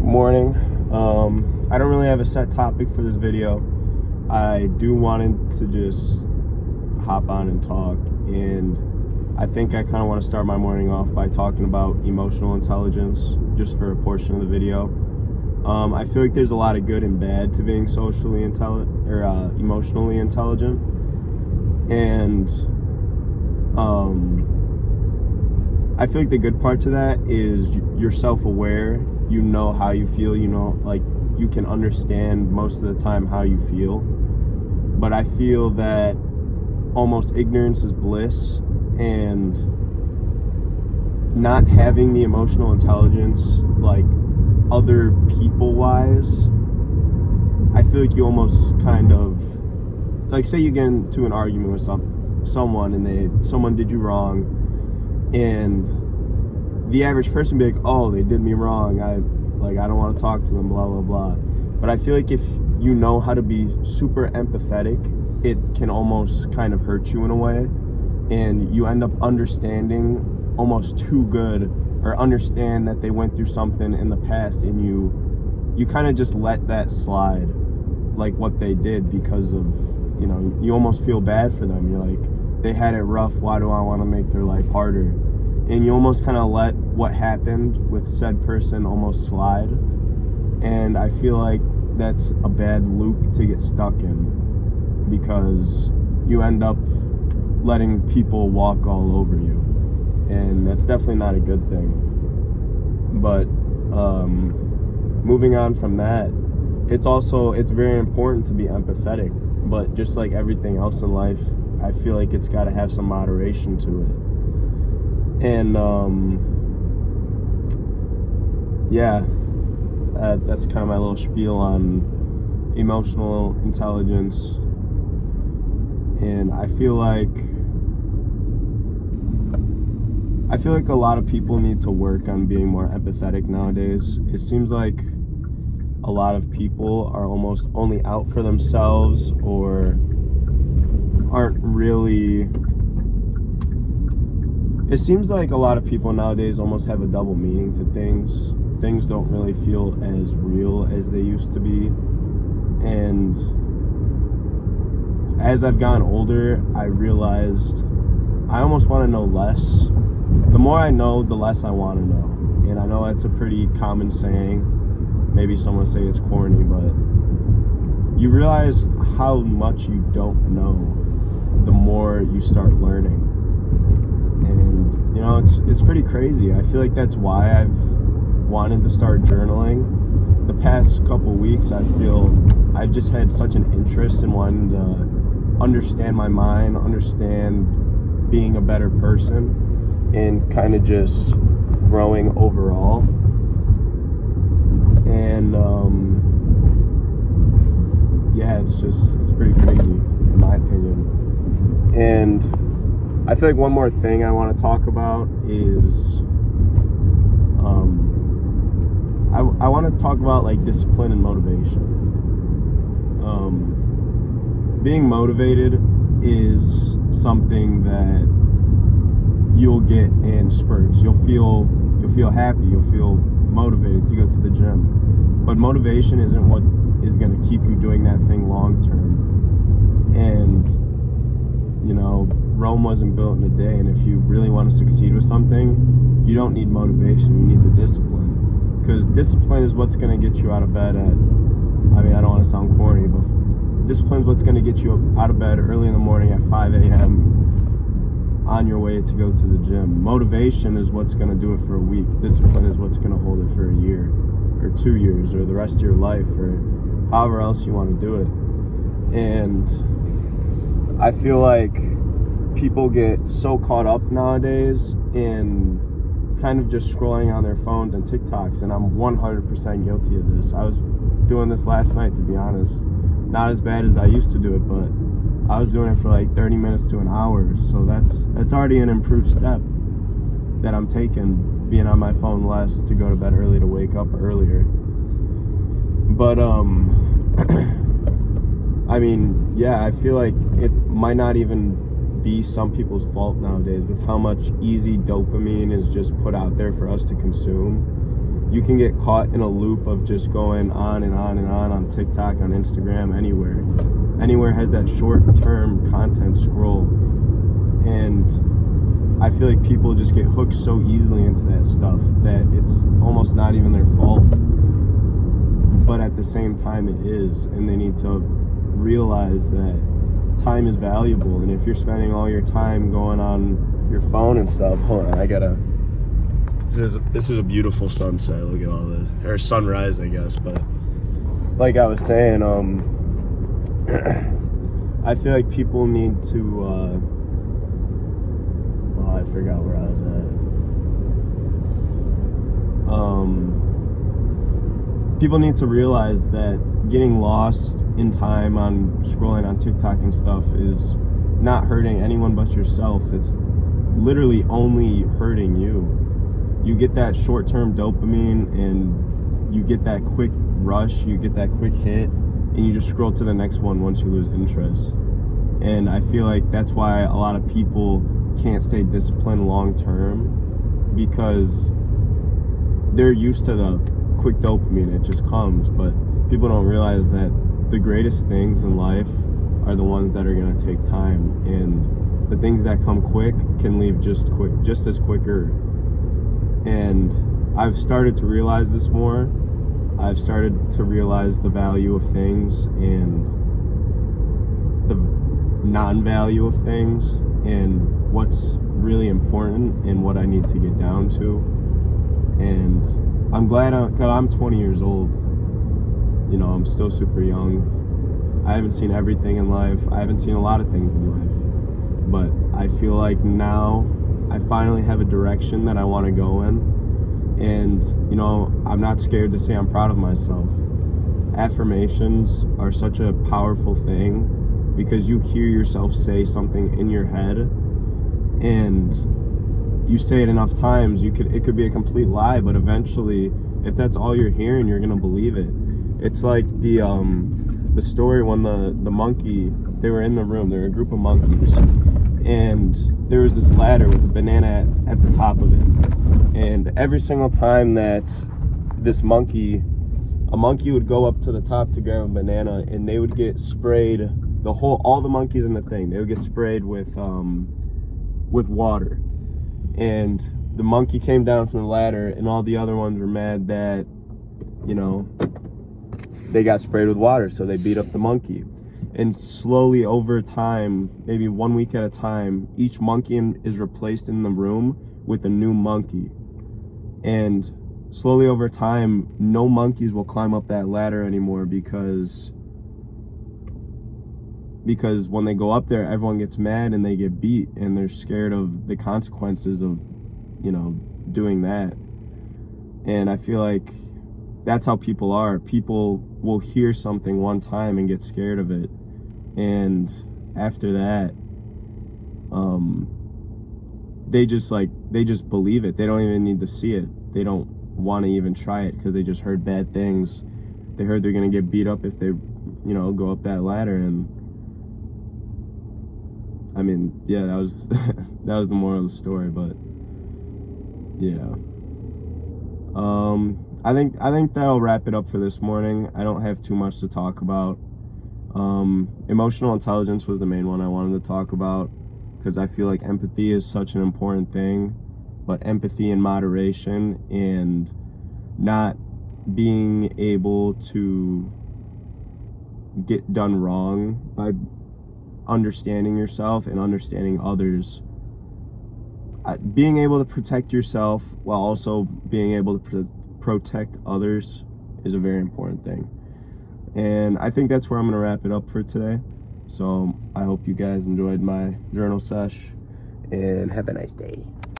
Morning. I don't really have a set topic for this video. I do wanted to just hop on and talk, and I think I kind of want to start my morning off by talking about emotional intelligence just for a portion of the video. I feel like there's a lot of good and bad to being socially intelligent or emotionally intelligent, and I feel like the good part to that is you're self-aware. You know how you feel, like you can understand most of the time how you feel. But I feel that almost ignorance is bliss, and not having the emotional intelligence, like other people wise, I feel like you almost kind of, like, say you get into an argument with someone and someone did you wrong, and the average person be like, oh, they did me wrong, I don't want to talk to them, blah blah blah. But I feel like if you know how to be super empathetic, it can almost kind of hurt you in a way, and you end up understanding almost too good, or understand that they went through something in the past, and you kind of just let that slide, like what they did, because of, you almost feel bad for them. You're like, they had it rough, why do I want to make their life harder? And you almost kind of let what happened with said person almost slide. And I feel like that's a bad loop to get stuck in, because you end up letting people walk all over you, and that's definitely not a good thing. But moving on from that, it's very important to be empathetic, but just like everything else in life, I feel like it's got to have some moderation to it. And that's kind of my little spiel on emotional intelligence. And I feel like a lot of people need to work on being more empathetic nowadays. It seems like a lot of people are almost only out for themselves, or aren't really. It seems like a lot of people nowadays almost have a double meaning to things. Things don't really feel as real as they used to be. And as I've gotten older, I realized I almost want to know less. The more I know, the less I want to know. And I know that's a pretty common saying. Maybe someone say it's corny, but you realize how much you don't know the more you start learning. And it's pretty crazy. I feel like that's why I've wanted to start journaling. The past couple weeks, I feel I've just had such an interest in wanting to understand my mind, understand being a better person, and kind of just growing overall. And it's pretty crazy in my opinion. And I feel like one more thing I want to talk about is I want to talk about like discipline and motivation. Being motivated is something that you'll get in spurts. You'll feel happy, you'll feel motivated to go to the gym. But motivation isn't what is going to keep you doing that thing long term. And Rome wasn't built in a day, and if you really want to succeed with something, you don't need motivation, you need the discipline. Because discipline is what's going to get you out of bed I don't want to sound corny, but discipline is what's going to get you out of bed early in the morning at 5 a.m. on your way to go to the gym. Motivation is what's going to do it for a week. Discipline is what's going to hold it for a year or 2 years or the rest of your life, or however else you want to do it. And I feel like people get so caught up nowadays in kind of just scrolling on their phones and TikToks, and I'm 100% guilty of this. I was doing this last night, to be honest. Not as bad as I used to do it, but I was doing it for like 30 minutes to an hour. So that's already an improved step that I'm taking, being on my phone less, to go to bed early, to wake up earlier. But I feel like it might not even be some people's fault nowadays with how much easy dopamine is just put out there for us to consume. you can get caught in a loop of just going on and on and on TikTok, on Instagram, anywhere has that short-term content scroll. And I feel like people just get hooked so easily into that stuff that it's almost not even their fault. But at the same time it is, and they need to realize that time is valuable. And if you're spending all your time going on your phone and stuff, hold on, this is a beautiful sunset. Look at all or sunrise, I guess. But like I was saying, I feel like people need to I forgot where I was at. People need to realize that getting lost in time on scrolling on TikTok and stuff is not hurting anyone but yourself. It's literally only hurting you. You get that short-term dopamine and you get that quick rush, you get that quick hit, and you just scroll to the next one once you lose interest. And I feel like that's why a lot of people can't stay disciplined long-term, because they're used to the quick dopamine. It just comes. But people don't realize that the greatest things in life are the ones that are going to take time, and the things that come quick can leave just as quicker. And I've started to realize this more. I've started to realize the value of things and the non-value of things, and what's really important and what I need to get down to. And I'm glad because I'm 20 years old. You know, I'm still super young. I haven't seen everything in life. I haven't seen a lot of things in life. But I feel like now I finally have a direction that I want to go in. And, you know, I'm not scared to say I'm proud of myself. Affirmations are such a powerful thing, because you hear yourself say something in your head, and you say it enough times, it could be a complete lie, but eventually, if that's all you're hearing, you're gonna believe it. It's like the story when the monkey, they were in the room, there were a group of monkeys, and there was this ladder with a banana at the top of it. And every single time that a monkey would go up to the top to grab a banana, and they would get sprayed, all the monkeys in the thing, they would get sprayed with water. And the monkey came down from the ladder, and all the other ones were mad that, you know, they got sprayed with water, so they beat up the monkey. And slowly over time, maybe 1 week at a time, each monkey is replaced in the room with a new monkey. And slowly over time, no monkeys will climb up that ladder anymore, because when they go up there, everyone gets mad and they get beat, and they're scared of the consequences of, you know, doing that. And I feel like that's how people are. People will hear something one time and get scared of it, and after that, they just believe it. They don't even need to see it. They don't want to even try it, because they just heard bad things. They heard they're gonna get beat up if they, you know, go up that ladder. And I mean, yeah, that was that was the moral of the story. But yeah, I think that'll wrap it up for this morning. I don't have too much to talk about. Emotional intelligence was the main one I wanted to talk about, because I feel like empathy is such an important thing, but empathy in moderation, and not being able to get done wrong by understanding yourself and understanding others. Being able to protect yourself while also being able to protect others is a very important thing. And I think that's where I'm going to wrap it up for today. So I hope you guys enjoyed my journal sesh, and have a nice day.